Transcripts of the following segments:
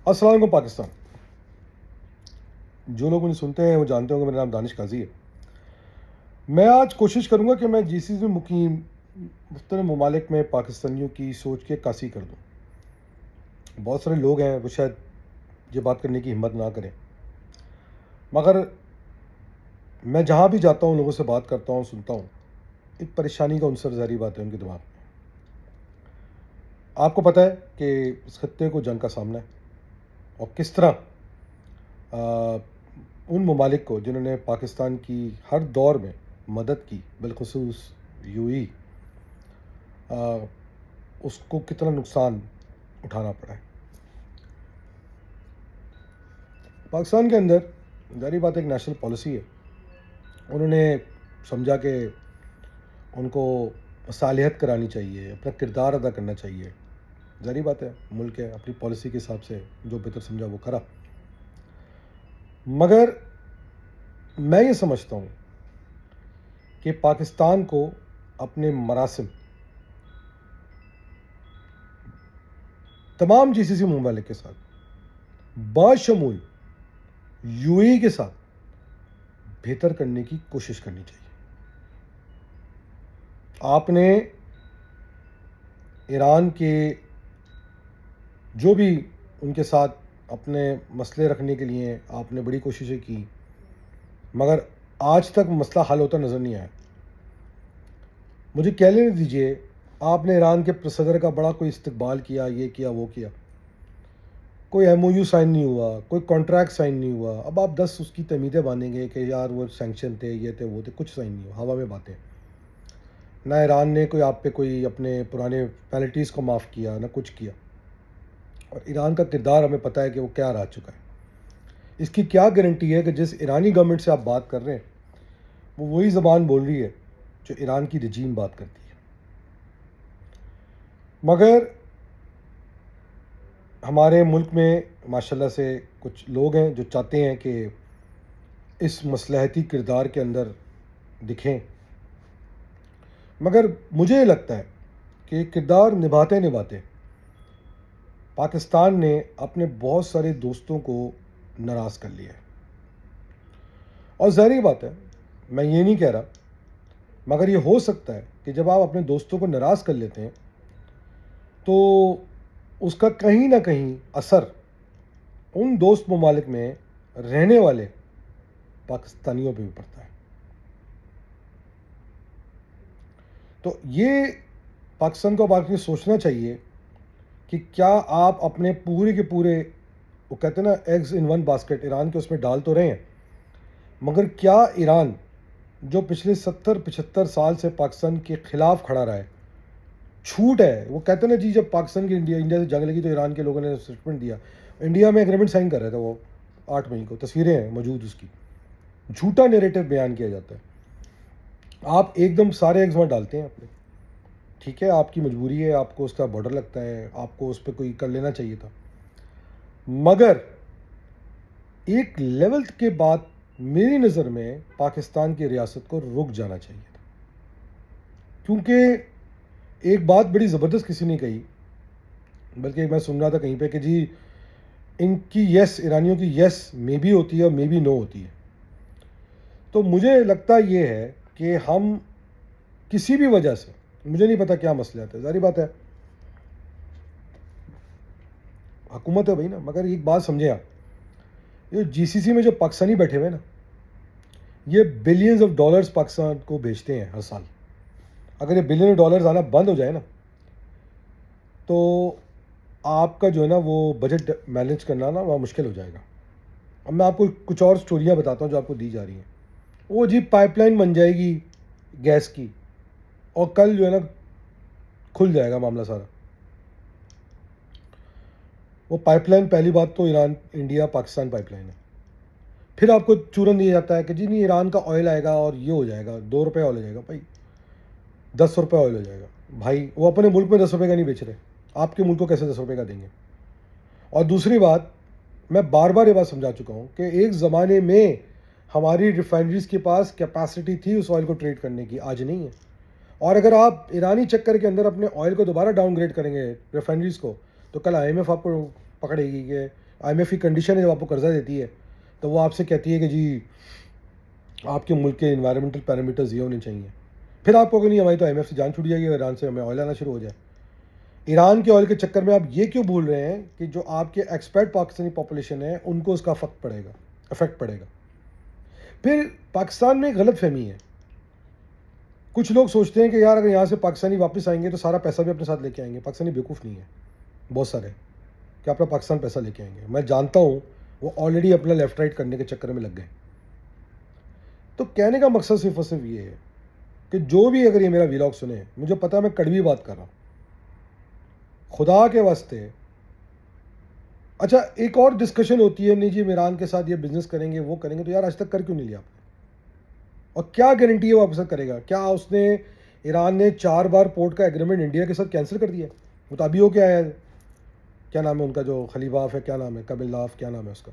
السلام علیکم پاکستان. جو لوگ مجھے سنتے ہیں وہ جانتے ہوں کہ میرا نام دانش قاضی ہے. میں آج کوشش کروں گا کہ میں جی سی سی میں مقیم مختلف ممالک میں پاکستانیوں کی سوچ کی عکاسی کر دوں. بہت سارے لوگ ہیں وہ شاید یہ بات کرنے کی ہمت نہ کریں، مگر میں جہاں بھی جاتا ہوں لوگوں سے بات کرتا ہوں سنتا ہوں، ایک پریشانی کا عنصر ظاہری بات ہے ان کے دماغ میں. آپ کو پتہ ہے کہ اس خطے کو جنگ کا سامنا ہے، اور کس طرح ان ممالک کو جنہوں نے پاکستان کی ہر دور میں مدد کی، بالخصوص یو ای، اس کو کتنا نقصان اٹھانا پڑا ہے. پاکستان کے اندر ظاہری بات ایک نیشنل پالیسی ہے. انہوں نے سمجھا کہ ان کو صالحیت کرانی چاہیے، اپنا کردار ادا کرنا چاہیے. ظاہری بات ہے، ملک ہے، اپنی پالیسی کے حساب سے جو بہتر سمجھا وہ کرا. مگر میں یہ سمجھتا ہوں کہ پاکستان کو اپنے مراسم تمام جی سی سی ممالک کے ساتھ باشمول یو ای کے ساتھ بہتر کرنے کی کوشش کرنی چاہیے. آپ نے ایران کے جو بھی ان کے ساتھ اپنے مسئلے رکھنے کے لیے آپ نے بڑی کوششیں کی، مگر آج تک مسئلہ حل ہوتا نظر نہیں آیا. مجھے کہہ لینے دیجیے، آپ نے ایران کے صدر کا بڑا کوئی استقبال کیا، یہ کیا وہ کیا، کوئی ایم او یو سائن نہیں ہوا، کوئی کانٹریکٹ سائن نہیں ہوا. اب آپ 10 اس کی تمیدیں باندھیں گے کہ یار وہ سینکشن تھے، یہ تھے وہ تھے، کچھ سائن نہیں ہوا، ہوا میں باتیں. نہ ایران نے کوئی آپ پہ کوئی اپنے پرانے پینلٹیز کو معاف کیا، نہ کچھ کیا. اور ایران کا کردار ہمیں پتہ ہے کہ وہ کیا رہ چکا ہے. اس کی کیا گارنٹی ہے کہ جس ایرانی گورنمنٹ سے آپ بات کر رہے ہیں وہ وہی زبان بول رہی ہے جو ایران کی رجیم بات کرتی ہے. مگر ہمارے ملک میں ماشاءاللہ سے کچھ لوگ ہیں جو چاہتے ہیں کہ اس مصلحتی کردار کے اندر دکھیں. مگر مجھے یہ لگتا ہے کہ کردار نبھاتے نبھاتے پاکستان نے اپنے بہت سارے دوستوں کو ناراض کر لیا ہے. اور ظاہری بات ہے، میں یہ نہیں کہہ رہا، مگر یہ ہو سکتا ہے کہ جب آپ اپنے دوستوں کو ناراض کر لیتے ہیں تو اس کا کہیں نہ کہیں اثر ان دوست ممالک میں رہنے والے پاکستانیوں پہ بھی پڑتا ہے. تو یہ پاکستان کو باقی سوچنا چاہیے کہ کیا آپ اپنے پورے کے پورے، وہ کہتے ہیں نا eggs in one basket, Iran کے اس میں ڈال تو رہے ہیں، مگر کیا ایران جو پچھلے 70-75 سال سے پاکستان کے خلاف کھڑا رہا ہے، چھوٹ ہے. وہ کہتے ہیں نا جی، جب پاکستان کی انڈیا سے جنگ لگی تو ایران کے لوگوں نے اسٹیٹمنٹ دیا، انڈیا میں اگریمنٹ سائن کر رہا تھا وہ 8 مئی کو، تصویریں ہیں موجود اس کی. جھوٹا نیریٹو بیان کیا جاتا ہے. آپ ایک دم سارے ایگز وہاں ڈالتے ہیں اپنے. ٹھیک ہے، آپ کی مجبوری ہے، آپ کو اس کا بارڈر لگتا ہے، آپ کو اس پہ کوئی کر لینا چاہیے تھا، مگر ایک لیول کے بعد میری نظر میں پاکستان کی ریاست کو رک جانا چاہیے تھا. کیونکہ ایک بات بڑی زبردست کسی نے کہی، بلکہ میں سن رہا تھا کہیں پہ کہ جی ان کی یس، ایرانیوں کی یس مے بی ہوتی ہے اور مے بی نو ہوتی ہے. تو مجھے لگتا یہ ہے کہ ہم کسی بھی وجہ سے، مجھے نہیں پتا کیا مسئلہ ہے، ظاہری بات ہے حکومت ہے بھائی نا، مگر ایک بات سمجھیں آپ، یہ جی سی سی میں جو پاکستانی بیٹھے ہوئے نا، یہ بلینز آف ڈالرز پاکستان کو بھیجتے ہیں ہر سال. اگر یہ بلین آف ڈالرز آنا بند ہو جائے نا تو آپ کا جو ہے نا وہ بجٹ مینیج کرنا نا وہ مشکل ہو جائے گا. اب میں آپ کو کچھ اور سٹوریاں بتاتا ہوں جو آپ کو دی جا رہی ہیں. وہ جی پائپ لائن بن جائے گی گیس کی، اور کل جو ہے نا کھل جائے گا معاملہ سارا. وہ پائپ لائن پہلی بات تو Iran India Pakistan pipe line ہے. پھر آپ کو چورن دیا جاتا ہے کہ جی نہیں ایران کا آئل آئے گا اور یہ ہو جائے گا، 2 روپے آئل ہو جائے گا. بھائی 10 روپے آئل ہو جائے گا. بھائی وہ اپنے ملک میں 10 روپے کا نہیں بیچ رہے، آپ کے ملک کو کیسے 10 روپے کا دیں گے؟ اور دوسری بات، میں بار بار یہ بات سمجھا چکا ہوں کہ ایک زمانے میں ہماری ریفائنریز کے پاس کیپیسٹی تھی اس آئل کو ٹریڈ کرنے کی، آج نہیں ہے. اور اگر آپ ایرانی چکر کے اندر اپنے آئل کو دوبارہ ڈاؤن گریڈ کریں گے ریفائنریز کو، تو کل آئی ایم ایف آپ کو پکڑے گی کہ IMF کی کنڈیشن ہے جب آپ کو قرضہ دیتی ہے تو وہ آپ سے کہتی ہے کہ جی آپ کے ملک کے انوائرمنٹل پیرامیٹرز یہ ہونے چاہیے. پھر آپ کو کہ نہیں ہماری تو IMF سے جان چھوٹ جائے گی, ایران سے ہمیں آئل آنا شروع ہو جائے. ایران کے آئل کے چکر میں آپ یہ کیوں بھول رہے ہیں کہ جو آپ کے ایکسپیٹ پاکستانی پاپولیشن ہے ان کو اس کا افیکٹ پڑے گا. پھر پاکستان میں ایک غلط فہمی ہے. کچھ لوگ سوچتے ہیں کہ یار اگر یہاں سے پاکستانی واپس آئیں گے تو سارا پیسہ بھی اپنے ساتھ لے کے آئیں گے. پاکستانی بیوقوف نہیں ہے بہت سارے کہ اپنا پاکستان پیسہ لے کے آئیں گے. میں جانتا ہوں وہ آلریڈی اپنا لیفٹ رائٹ کرنے کے چکر میں لگ گئے. تو کہنے کا مقصد صرف اور صرف یہ ہے کہ جو بھی اگر یہ میرا ویلاگ سنے, مجھے پتا ہے میں کڑوی بات کر رہا ہوں, خدا کے واسطے. اچھا ایک اور ڈسکشن ہوتی ہے, نہیں جی ایران کے ساتھ یہ بزنس کریں گے وہ کریں گے, تو یار آج تک کر کیوں نہیں لیا آپ نے؟ اور کیا گارنٹی ہے وہ آپ کے ساتھ کرے گا؟ کیا اس نے ایران نے 4 بار پورٹ کا ایگریمنٹ انڈیا کے ساتھ کینسل کر دیا؟ وہ تو ابھی ہو کیا ہے, کیا نام ہے ان کا جو خلیباف ہے, کیا نام ہے, قبل لاف, کیا نام ہے اس کا,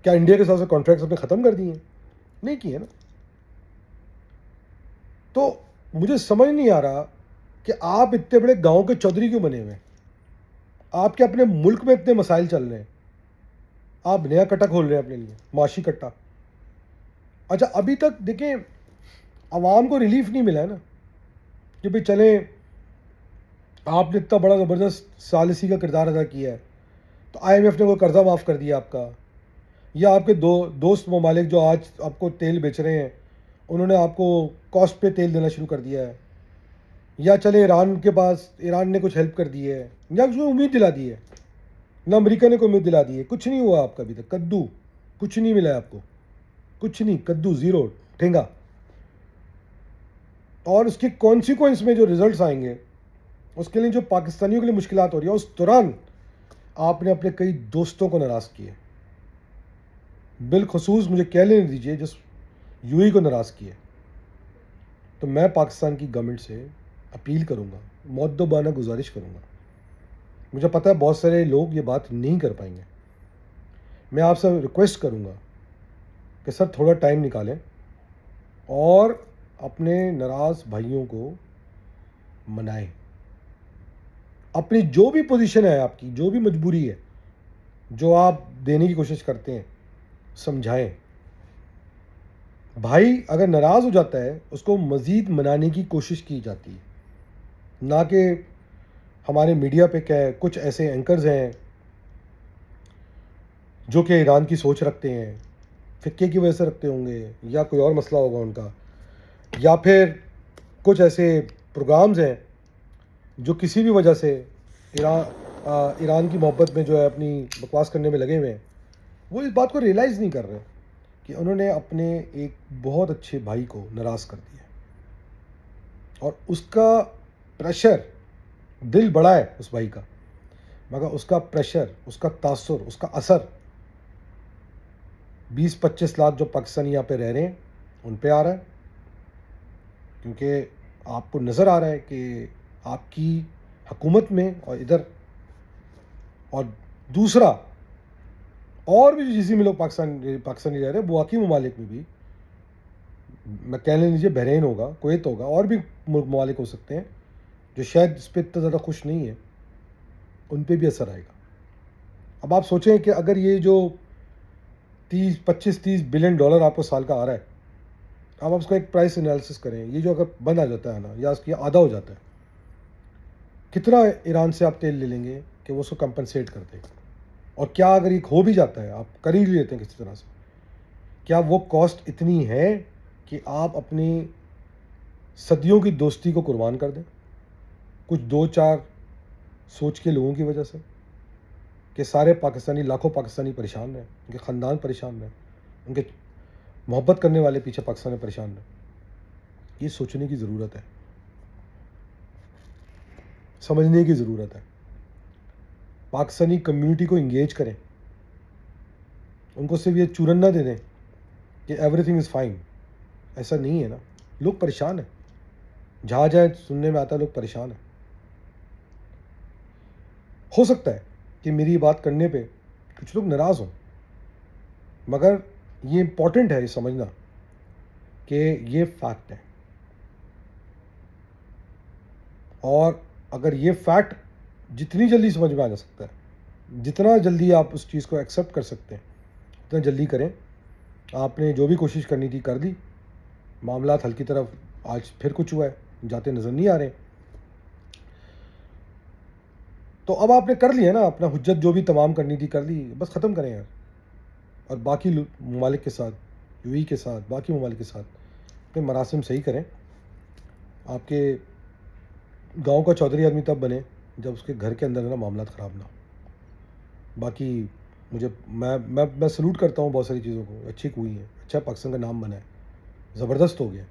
کیا انڈیا کے ساتھ سے کانٹریکٹس اپنے ختم کر دیے ہیں؟ نہیں کیے نا. تو مجھے سمجھ نہیں آ رہا کہ آپ اتنے بڑے گاؤں کے چودھری کیوں بنے ہوئے ہیں. آپ کے اپنے ملک میں اتنے مسائل چل رہے ہیں, آپ نیا کٹا کھول رہے ہیں اپنے لیے, معاشی کٹا. اچھا ابھی تک دیکھیں عوام کو ریلیف نہیں ملا ہے نا کہ بھئی چلیں آپ نے اتنا بڑا زبردست ثالثی کا کردار ادا کیا ہے تو IMF نے وہ قرضہ معاف کر دیا آپ کا, یا آپ کے دوست ممالک جو آج آپ کو تیل بیچ رہے ہیں انہوں نے آپ کو کاسٹ پہ تیل دینا شروع کر دیا ہے, یا چلے ایران کے پاس ایران نے کچھ ہیلپ کر دی ہے, یا اس میں امید دلا دی ہے, نہ امریکہ نے کوئی امید دلا دی ہے. کچھ نہیں ہوا آپ کا ابھی تک, کدو کچھ نہیں ملا ہے آپ کو, کچھ نہیں, کدو زیرو, ٹھینگا. اور اس کے کانسیکوئنس میں جو ریزلٹس آئیں گے اس کے لیے جو پاکستانیوں کے لیے مشکلات ہو رہی ہیں, اس دوران آپ نے اپنے کئی دوستوں کو ناراض کیے, بالخصوص مجھے کہہ لینے دیجیے جس UAE کو ناراض کیے. تو میں پاکستان کی گورنمنٹ سے اپیل کروں گا, مؤدبانہ گزارش کروں گا. مجھے پتہ ہے بہت سارے لوگ یہ بات نہیں کر پائیں گے. میں آپ سے ریکویسٹ کروں گا کہ سر تھوڑا ٹائم نکالیں اور اپنے ناراض بھائیوں کو منائیں. اپنی جو بھی پوزیشن ہے, آپ کی جو بھی مجبوری ہے, جو آپ دینے کی کوشش کرتے ہیں, سمجھائیں. بھائی اگر ناراض ہو جاتا ہے اس کو مزید منانے کی کوشش کی جاتی ہے, نہ کہ ہمارے میڈیا پہ کیا ہے کچھ ایسے اینکرز ہیں جو کہ ایران کی سوچ رکھتے ہیں, فقے کی وجہ سے رکھتے ہوں گے, یا کوئی اور مسئلہ ہوگا ان کا, یا پھر کچھ ایسے پروگرامز ہیں جو کسی بھی وجہ سے ایران کی محبت میں جو ہے اپنی بکواس کرنے میں لگے ہوئے ہیں. وہ اس بات کو ریئلائز نہیں کر رہے کہ انہوں نے اپنے ایک بہت اچھے بھائی کو ناراض کر دیا, اور اس کا پریشر, دل بڑا ہے اس بھائی کا, مگر اس کا پریشر, اس کا تاثر, اس کا اثر 20-25 لاکھ جو پاکستانی یہاں پہ رہ رہے ہیں ان پہ آ رہا ہے. کیونکہ آپ کو نظر آ رہا ہے کہ آپ کی حکومت میں اور ادھر, اور دوسرا اور بھی جس میں لوگ پاکستانی رہ رہے ہیں باقی ممالک میں بھی, میں کہہ لیجیے بحرین ہوگا, کویت ہوگا, اور بھی ممالک ہو سکتے ہیں جو شاید اس پہ اتنا زیادہ خوش نہیں ہے, ان پہ بھی اثر آئے گا. اب آپ سوچیں کہ اگر یہ جو 25-30 بلین ڈالر آپ کو سال کا آ رہا ہے, اب آپ اس کا ایک پرائس انالیسس کریں, یہ جو اگر بند آ جاتا ہے نا, یا اس کی آدھا ہو جاتا ہے, کتنا ایران سے آپ تیل لے لیں گے کہ وہ اس کو کمپنسیٹ کر دے؟ اور کیا اگر یہ ہو بھی جاتا ہے, آپ کر ہی لیتے ہیں کسی طرح سے, کیا وہ کاسٹ اتنی ہے کہ آپ اپنی صدیوں کی دوستی کو قربان کر دیں کچھ 2-4 سوچ کے لوگوں کی وجہ سے, کہ سارے پاکستانی, لاکھوں پاکستانی پریشان رہیں, ان کے خاندان پریشان رہیں, ان کے محبت کرنے والے پیچھے پاکستان میں پریشان رہیں؟ یہ سوچنے کی ضرورت ہے, سمجھنے کی ضرورت ہے. پاکستانی کمیونٹی کو انگیج کریں, ان کو صرف یہ چورن نہ دے دیں کہ ایوری تھنگ از فائن. ایسا نہیں ہے نا, لوگ پریشان ہیں, جہاں جائیں سننے میں آتا ہے لوگ پریشان ہیں. ہو سکتا ہے کہ میری بات کرنے پہ کچھ لوگ ناراض ہوں, مگر یہ امپورٹنٹ ہے یہ سمجھنا کہ یہ فیکٹ ہے, اور اگر یہ فیکٹ جتنی جلدی سمجھ میں آ جا سکتا ہے جتنا جلدی آپ اس چیز کو ایکسیپٹ کر سکتے ہیں اتنا جلدی کریں. آپ نے جو بھی کوشش کرنی تھی کر دی, معاملات حل کی طرف آج پھر کچھ ہوا ہے, جاتے نظر نہیں آ رہے. تو اب آپ نے کر لیا نا اپنا حجت, جو بھی تمام کرنی تھی کر لی, بس ختم کریں یار. اور باقی ممالک کے ساتھ, یو ای کے ساتھ, باقی ممالک کے ساتھ اپنے مراسم صحیح کریں. آپ کے گاؤں کا چودھری آدمی تب بنے جب اس کے گھر کے اندر نا معاملات خراب نہ ہو. باقی مجھے میں سلوٹ کرتا ہوں بہت ساری چیزوں کو, اچھی ہوئی ہیں, اچھا پاکستان کا نام بنا ہے, زبردست ہو گیا.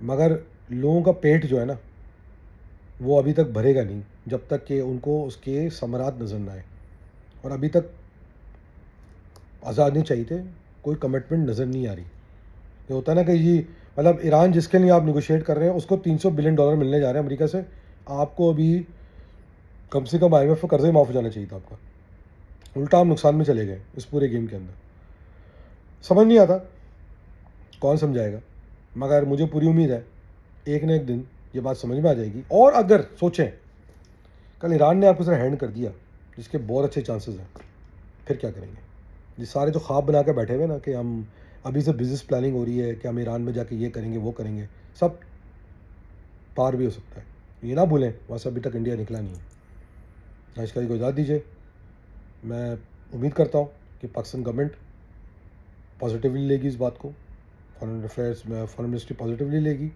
مگر لوگوں کا پیٹ جو ہے نا وہ ابھی تک بھرے گا نہیں جب تک کہ ان کو اس کے ثمرات نظر نہ آئے. اور ابھی تک آزاد نہیں چاہیے تھے, کوئی کمٹمنٹ نظر نہیں آ رہی. یہ ہوتا ہے نا کہ جی مطلب ایران جس کے لیے آپ نیگوشیٹ کر رہے ہیں اس کو $300 بلین ملنے جا رہے ہیں امریکہ سے, آپ کو ابھی کم سے کم IMF کو قرضے معاف ہو جانا چاہیے تھا آپ کا. الٹا آپ نقصان میں چلے گئے اس پورے گیم کے اندر. سمجھ نہیں آتا کون سمجھائے گا, مگر مجھے پوری امید ہے ایک نہ ایک دن یہ بات سمجھ میں آ جائے گی. اور اگر سوچیں کل ایران نے آپ کو ذرا ہینڈ کر دیا, جس کے بہت اچھے چانسز ہیں, پھر کیا کریں گے؟ یہ سارے جو خواب بنا کے بیٹھے ہوئے نا کہ ہم ابھی سے بزنس پلاننگ ہو رہی ہے کہ ہم ایران میں جا کے یہ کریں گے وہ کریں گے, سب پار بھی ہو سکتا ہے. یہ نہ بھولیں وہاں سے ابھی تک انڈیا نکلا نہیں ہے. آج کو اجازت دیجیے. میں امید کرتا ہوں کہ پاکستان گورنمنٹ پازیٹیولی لے گی اس بات کو, فارن افیئرس میں فارن منسٹری پازیٹیولی لے گی,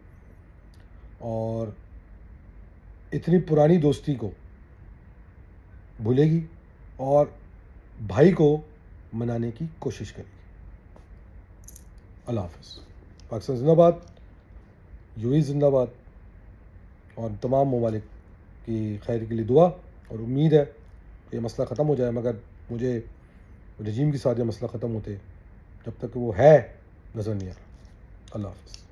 اور اتنی پرانی دوستی کو بھولے گی اور بھائی کو منانے کی کوشش کرے گی. اللہ حافظ. پاکستان زندہ باد, یو ای زندہ باد, اور تمام ممالک کی خیر کے لیے دعا. اور امید ہے کہ یہ مسئلہ ختم ہو جائے, مگر مجھے رجیم کے ساتھ یہ مسئلہ ختم ہوتے جب تک وہ ہے نظر نہیں آ رہا. اللہ حافظ.